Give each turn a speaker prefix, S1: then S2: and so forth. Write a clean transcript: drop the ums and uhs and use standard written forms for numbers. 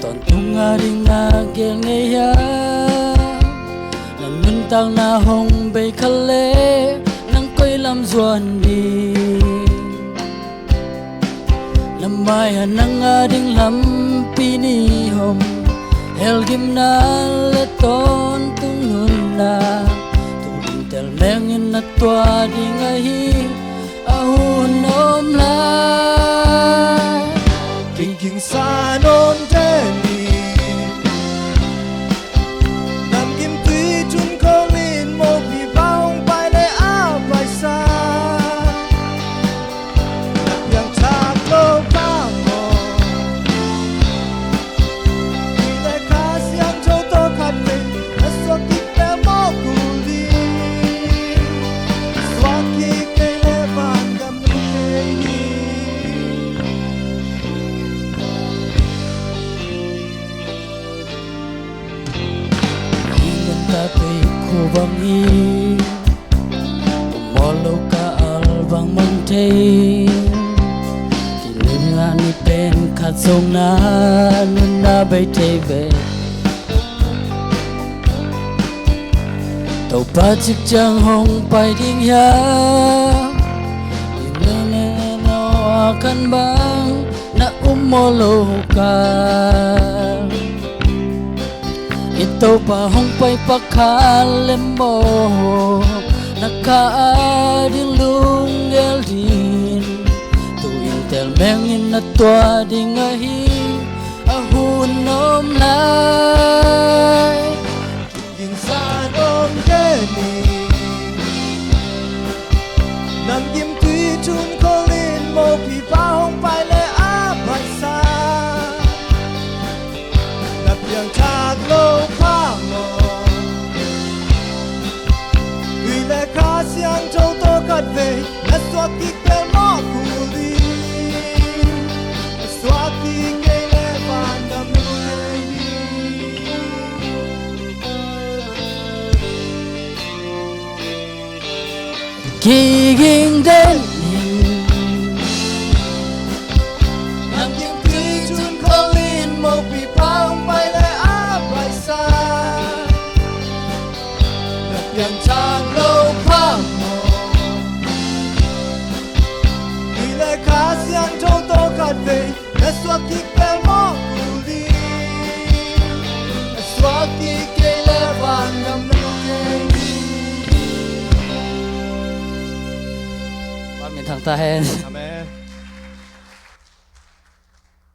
S1: Toàn tung aring na gel ngaya Nan mintang na hong bay khale Nang ko'y lam zuan di Lamaya nang ading lampi ni hom Helgim na leton tungun na Tungin tel mengin na tua di ngahi Ahun om lai
S2: King sa non teni Nam kim tùy chun ko lin Một vì bao bài lệ áo bài xa Nắp yang chạc lô ba mò Vì lệ khá siang châu tô khát về Đã xóa kích bé mô cù đi Xóa kích cây lệ vàng gầm kê đi
S1: Ta tuy khu vang y Molo ka albang mang te Tilingan ni pen kat song na Nun na bay te ve Tàu ba chiếc trang hong bay ding ya Dinene no akan bang Na molo ka Ito pa hong pa'y pakalim mo Nakaading lunggel din Tuwing telmengin na tua di ngahi Ahun om lai
S2: King sa non teni Nam kim tùy chun ko lin Một vì bao hong bài lệ áp bài xa Nắp yang chạc lô pha mò Vì lệ khá siang châu tô khát về Đã xóa kích bè mò cù đi Xóa kích cây lệ vàng đầm lệ đi
S1: Kiging đến
S2: Nam kim tùy chun ko lin Một vì bao hong bài lệ áp bài xa Nắp yang chạc lô pha mò Vì lệ khá siang châu tô khát về Đã xóa kích bè mò cù đi Xóa kích cây lệ vàng đầm lệ đi
S1: Bạn miền thằng ta hen
S2: Amen.